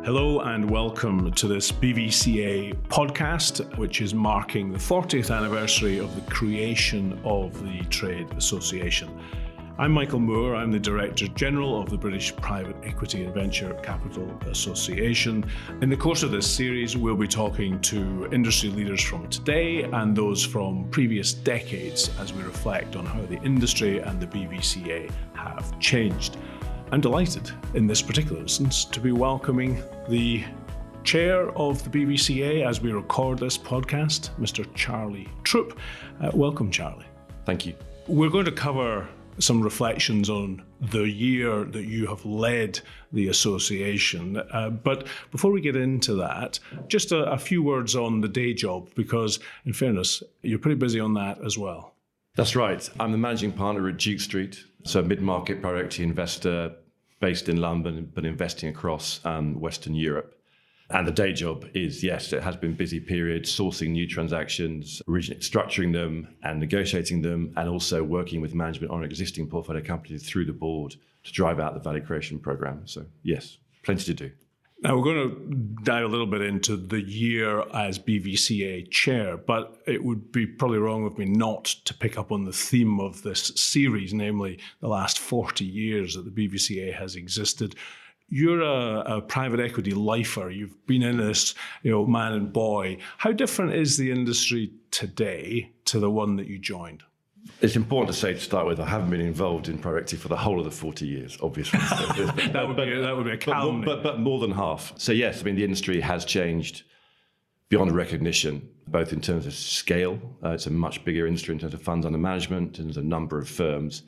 Hello and welcome to this BVCA podcast, which is marking the 40th anniversary of the creation of the Trade Association. I'm Michael Moore. I'm the Director General of the British Private Equity and Venture Capital Association. In the course of this series, we'll be talking to industry leaders from today and those from previous decades as we reflect on how the industry and the BVCA have changed. I'm delighted in this particular instance to be welcoming the Chair of the BVCA as we record this podcast, Mr. Charlie Troup. Welcome, Charlie. Thank you. We're going to cover some reflections on the year that you have led the association. But before we get into that, just a few words on the day job, because in fairness, you're pretty busy on that as well. That's right. I'm the managing partner at Duke Street, so a mid-market private equity investor based in London, but investing across Western Europe. And the day job is, yes, it has been a busy period, sourcing new transactions, originally structuring them and negotiating them, and also working with management on existing portfolio companies through the board to drive out the value creation program. So yes, plenty to do. Now, we're going to dive a little bit into the year as BVCA Chair, but it would be probably wrong of me not to pick up on the theme of this series, namely the last 40 years that the BVCA has existed. You're a private equity lifer. You've been in this, man and boy. How different is the industry today to the one that you joined? It's important to say to start with, I haven't been involved in private equity for the whole of the 40 years, obviously. that would be a calumny. But more than half. So yes, the industry has changed beyond recognition, both in terms of scale. It's a much bigger industry in terms of funds under management, in terms of number of firms,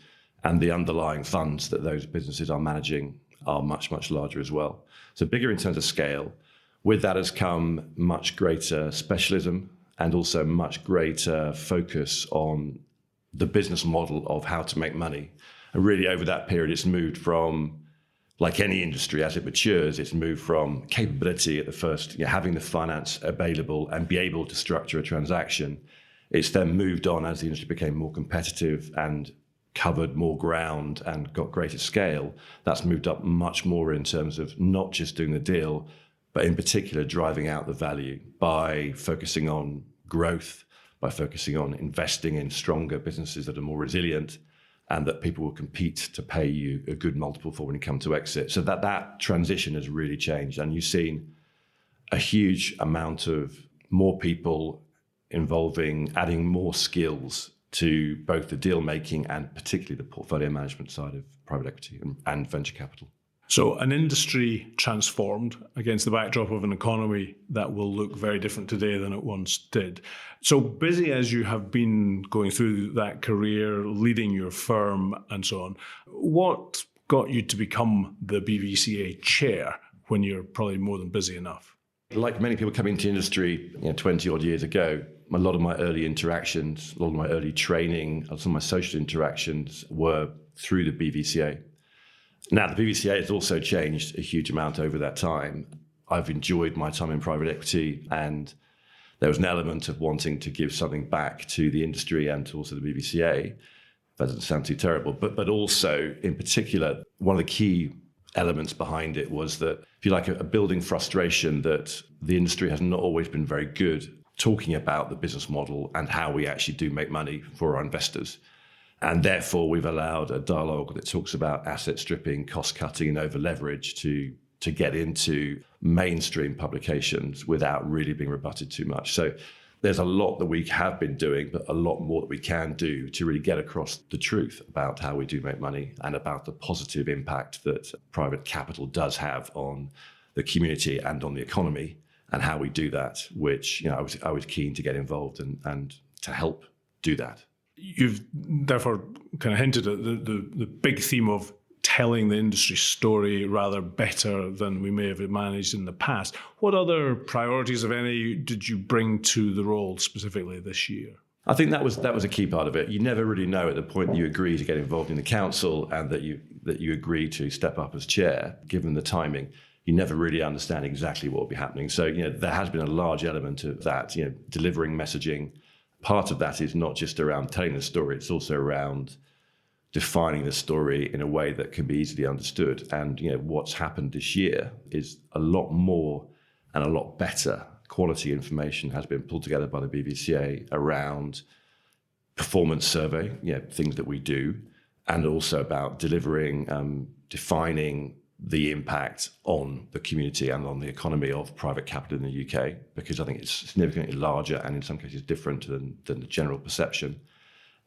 and the underlying funds that those businesses are managing are much, much larger as well. So bigger in terms of scale. With that has come much greater specialism and also much greater focus on the business model of how to make money. And really over that period, it's moved from, like any industry as it matures, it's moved from capability at the first, having the finance available and be able to structure a transaction. It's then moved on as the industry became more competitive and covered more ground and got greater scale. That's moved up much more in terms of not just doing the deal, but in particular driving out the value by focusing on growth, by focusing on investing in stronger businesses that are more resilient and that people will compete to pay you a good multiple for when you come to exit. So that transition has really changed. And you've seen a huge amount of more people involving adding more skills to both the deal making and particularly the portfolio management side of private equity and venture capital. So an industry transformed against the backdrop of an economy that will look very different today than it once did. So busy as you have been going through that career, leading your firm and so on, what got you to become the BVCA Chair when you're probably more than busy enough? Like many people coming into industry 20 odd years ago, a lot of my early interactions, a lot of my early training, some of my social interactions were through the BVCA. Now, the BVCA has also changed a huge amount over that time. I've enjoyed my time in private equity, and there was an element of wanting to give something back to the industry and to also the BVCA. That doesn't sound too terrible, but also, in particular, one of the key elements behind it was that, if you like, a building frustration that the industry has not always been very good talking about the business model and how we actually do make money for our investors. And therefore, we've allowed a dialogue that talks about asset stripping, cost cutting, and over leverage to get into mainstream publications without really being rebutted too much. So there's a lot that we have been doing, but a lot more that we can do to really get across the truth about how we do make money and about the positive impact that private capital does have on the community and on the economy, and how we do that, which I was keen to get involved and to help do that. You've therefore kind of hinted at the big theme of telling the industry story rather better than we may have managed in the past. What other priorities, if any, did you bring to the role specifically this year? I think that was a key part of it. You never really know at the point that you agree to get involved in the council and that you agree to step up as chair, given the timing. You never really understand exactly what will be happening. So, there has been a large element of that, delivering messaging. Part of that is not just around telling the story, it's also around defining the story in a way that can be easily understood. And what's happened this year is a lot more and a lot better quality information has been pulled together by the BVCA around performance survey, things that we do, and also about delivering, defining the impact on the community and on the economy of private capital in the UK, because I think it's significantly larger and in some cases different than the general perception.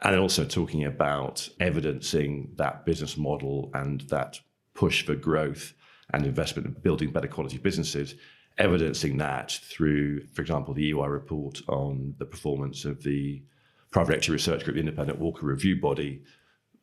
And also talking about evidencing that business model and that push for growth and investment in building better quality businesses, evidencing that through, for example, the EY report on the performance of the private equity research group, the independent Walker Review body,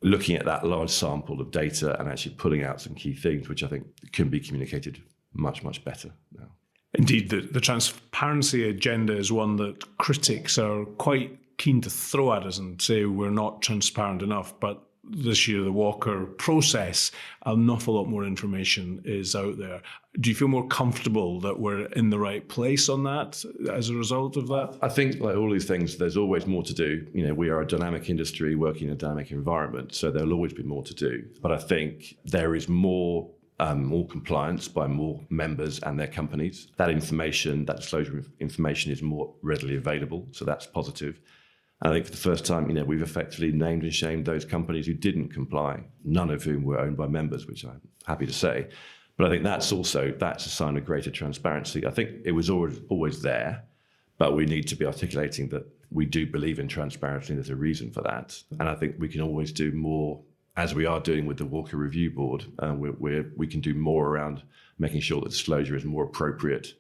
looking at that large sample of data and actually pulling out some key things, which I think can be communicated much, much better now. Indeed, the transparency agenda is one that critics are quite keen to throw at us and say we're not transparent enough. But this year, the Walker process, an awful lot more information is out there. Do you feel more comfortable that we're in the right place on that as a result of that? I think, like all these things, there's always more to do. We are a dynamic industry working in a dynamic environment, so there'll always be more to do. But I think there is more compliance by more members and their companies. That information, that disclosure information is more readily available, so that's positive. And I think for the first time, we've effectively named and shamed those companies who didn't comply, none of whom were owned by members, which I'm happy to say. But I think that's a sign of greater transparency. I think it was always there, but we need to be articulating that we do believe in transparency and there's a reason for that. And I think we can always do more, as we are doing with the Walker Review Board. We can do more around making sure that disclosure is more appropriate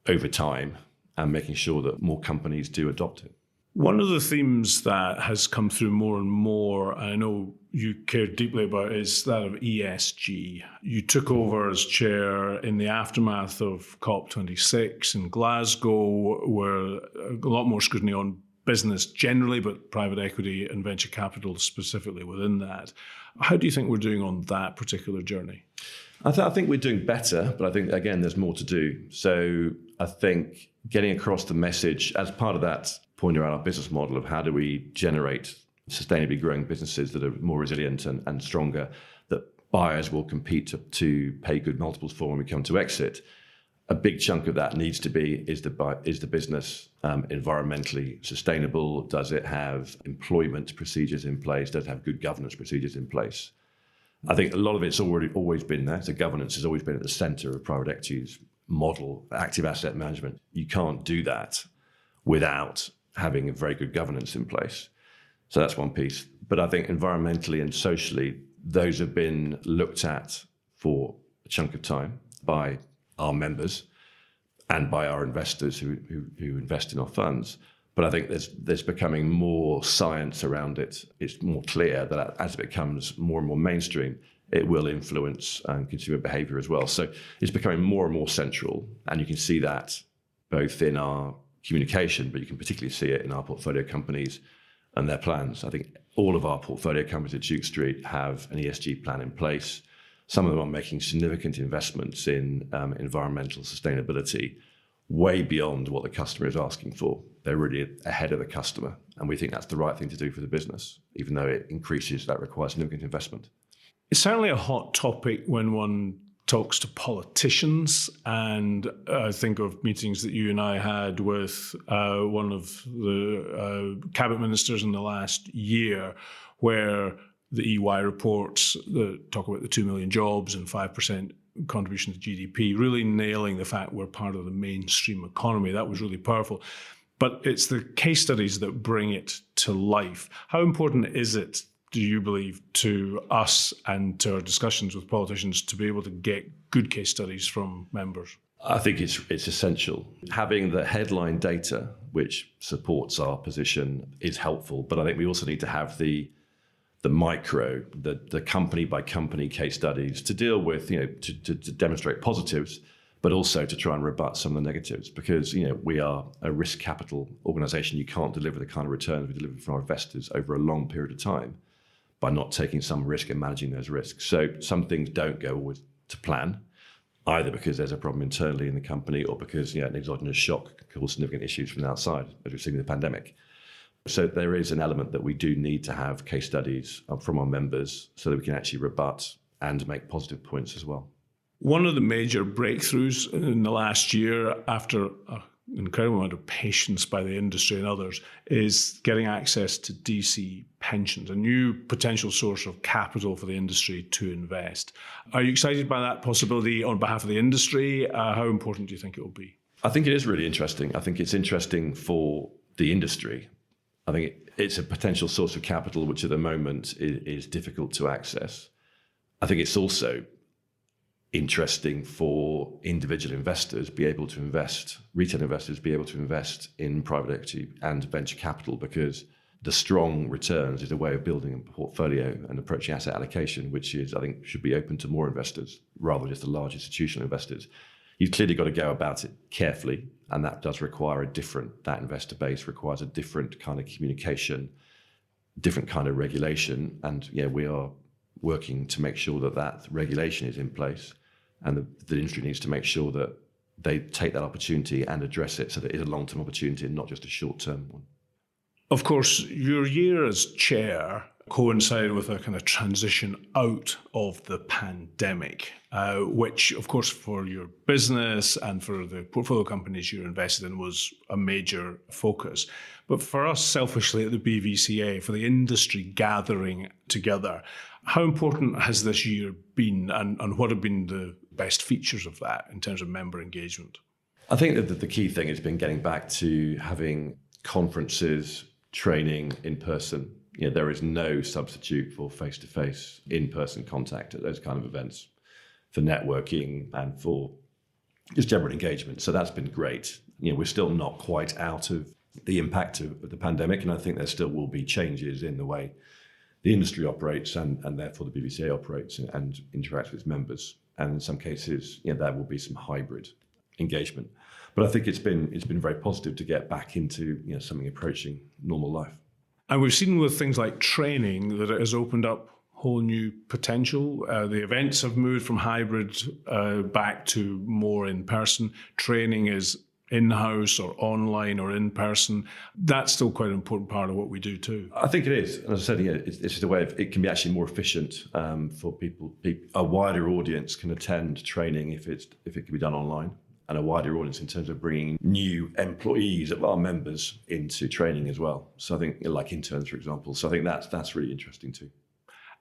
over time and making sure that more companies do adopt it. One of the themes that has come through more and more, and I know you care deeply about, is that of ESG. You took over as chair in the aftermath of COP26 in Glasgow, where a lot more scrutiny on business generally, but private equity and venture capital specifically within that. How do you think we're doing on that particular journey? I think we're doing better, but I think, again, there's more to do. So I think getting across the message as part of that point around our business model of how do we generate sustainably growing businesses that are more resilient and stronger, that buyers will compete to pay good multiples for when we come to exit. A big chunk of that needs to be, is the business environmentally sustainable? Does it have employment procedures in place? Does it have good governance procedures in place? I think a lot of it's always been there. So governance has always been at the center of private equity's model, active asset management. You can't do that without having a very good governance in place. So that's one piece. But I think environmentally and socially, those have been looked at for a chunk of time by our members and by our investors who invest in our funds. But I think there's becoming more science around it. It's more clear that as it becomes more and more mainstream, it will influence consumer behavior as well. So it's becoming more and more central. And you can see that both in our communication, but you can particularly see it in our portfolio companies and their plans. I think all of our portfolio companies at Duke Street have an ESG plan in place. Some of them are making significant investments in environmental sustainability, way beyond what the customer is asking for. They're really ahead of the customer. And we think that's the right thing to do for the business, even though it increases, that requires significant investment. It's certainly a hot topic when one talks to politicians, and I think of meetings that you and I had with one of the cabinet ministers in the last year, where the EY reports that talk about the 2 million jobs and 5% contribution to GDP, really nailing the fact we're part of the mainstream economy. That was really powerful. But it's the case studies that bring it to life. How important is it, do you believe, to us and to our discussions with politicians to be able to get good case studies from members? I think it's essential. Having the headline data, which supports our position, is helpful. But I think we also need to have the micro, the company by company case studies to deal with, to demonstrate positives, but also to try and rebut some of the negatives. Because, we are a risk capital organization. You can't deliver the kind of returns we deliver for our investors over a long period of time by not taking some risk and managing those risks. So some things don't go always to plan, either because there's a problem internally in the company or because an exogenous shock can cause significant issues from the outside, as we've seen in the pandemic. So there is an element that we do need to have case studies from our members so that we can actually rebut and make positive points as well. One of the major breakthroughs in the last year, after an incredible amount of patience by the industry and others, is getting access to DC pensions, a new potential source of capital for the industry to invest. Are you excited by that possibility on behalf of the industry? How important do you think it will be? I think it is really interesting. I think it's interesting for the industry. I think it's a potential source of capital which at the moment is difficult to access. I think it's also interesting for individual investors be able to invest, retail investors be able to invest in private equity and venture capital, because the strong returns is a way of building a portfolio and approaching asset allocation, which is, I think, should be open to more investors rather than just the large institutional investors. You've clearly got to go about it carefully, and that does require that investor base requires a different kind of communication, different kind of regulation. And yeah, we are working to make sure that regulation is in place, and the industry needs to make sure that they take that opportunity and address it so that it is a long-term opportunity and not just a short-term one. Of course, your year as chair coincided with a kind of transition out of the pandemic, which, of course, for your business and for the portfolio companies you're invested in was a major focus. But for us, selfishly, at the BVCA, for the industry gathering together, how important has this year been, and what have been the best features of that in terms of member engagement? I think that the key thing has been getting back to having conferences, training in person. You know, there is no substitute for face-to-face, in-person contact at those kind of events for networking and for just general engagement. So that's been great. You know, we're still not quite out of the impact of the pandemic, and I think there still will be changes in the way the industry operates and therefore the BVCA operates and interacts with its members. And in some cases, you know, there will be some hybrid engagement. But I think it's been very positive to get back into, you know, something approaching normal life. And we've seen with things like training that it has opened up whole new potential. The events have moved from hybrid back to more in person. Training is in-house or online or in person. That's still quite an important part of what we do too. I think it is. And as I said, yeah, it's just a way of, it can be actually more efficient for people. A wider audience can attend training if it can be done online, and a wider audience in terms of bringing new employees of our members into training as well. So I think, like interns, for example. So I think that's really interesting too.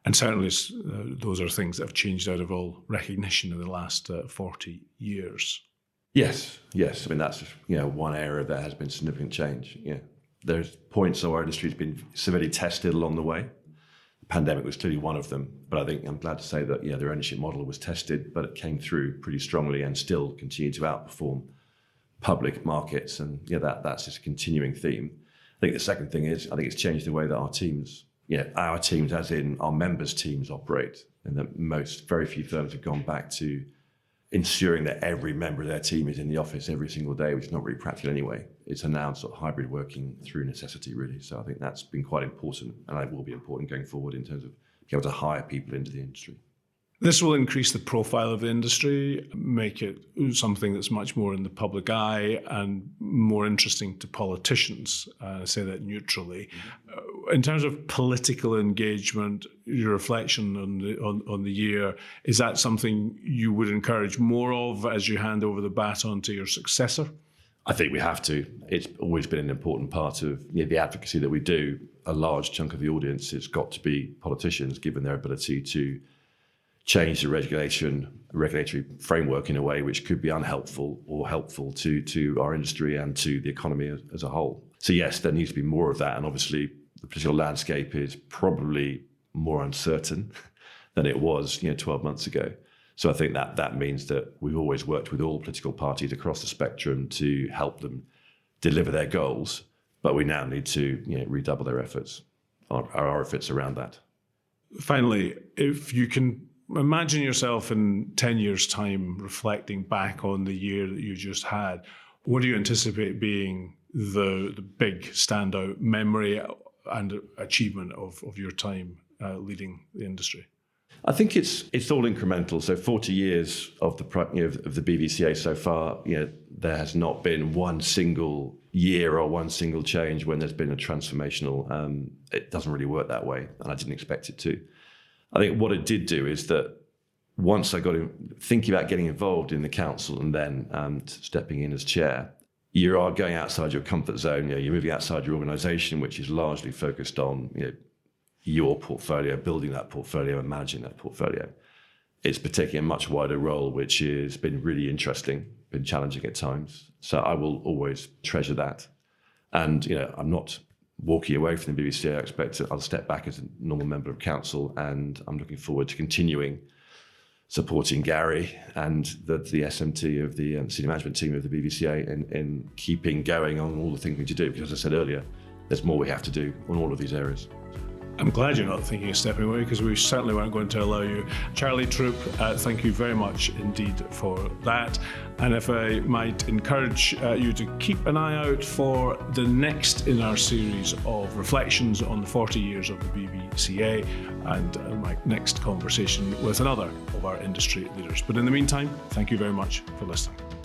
And certainly those are things that have changed out of all recognition in the last 40 years. Yes. I mean, that's, you know, one area that has been significant change. Yeah, there's points of our industry has been severely tested along the way. The pandemic was clearly one of them, but I think I'm glad to say that, yeah, their ownership model was tested, but it came through pretty strongly and still continued to outperform public markets. And yeah, that's just a continuing theme. I think the second thing is, I think it's changed the way that our teams, as in our members' teams, operate, and that very few firms have gone back to ensuring that every member of their team is in the office every single day, which is not really practical anyway. It's a now sort of hybrid working through necessity, really. So I think that's been quite important, and it will be important going forward in terms of being able to hire people into the industry. This will increase the profile of the industry, make it something that's much more in the public eye and more interesting to politicians, I say that neutrally. In terms of political engagement, your reflection on the year, is that something you would encourage more of as you hand over the baton to your successor? I think we have to. It's always been an important part of, you know, the advocacy that we do. A large chunk of the audience has got to be politicians, given their ability to change the regulatory framework in a way which could be unhelpful or helpful to our industry and to the economy as a whole. So yes, there needs to be more of that. And obviously the political landscape is probably more uncertain than it was, 12 months ago. So I think that means that we've always worked with all political parties across the spectrum to help them deliver their goals, but we now need to redouble their efforts, our efforts around that. Finally, if you can imagine yourself in 10 years' time reflecting back on the year that you just had, what do you anticipate being the big standout memory and achievement of your time leading the industry? I think it's all incremental. So 40 years of the BVCA so far, there has not been one single year or one single change when there's been a transformational. It doesn't really work that way, and I didn't expect it to. I think what it did do is that once I got thinking about getting involved in the council and then stepping in as chair, you are going outside your comfort zone. You're moving outside your organisation, which is largely focused on your portfolio, building that portfolio and managing that portfolio. It's particularly a much wider role, which has been really interesting, been challenging at times. So I will always treasure that. And I'm not walking away from the BVCA. I expect I'll step back as a normal member of council, and I'm looking forward to continuing supporting Gary and the SMT of the senior management team of the BVCA in keeping going on all the things we need to do. Because as I said earlier, there's more we have to do on all of these areas. I'm glad you're not thinking of stepping away, because we certainly weren't going to allow you. Charlie Troup, thank you very much indeed for that. And if I might encourage you to keep an eye out for the next in our series of reflections on the 40 years of the BVCA, and my next conversation with another of our industry leaders. But in the meantime, thank you very much for listening.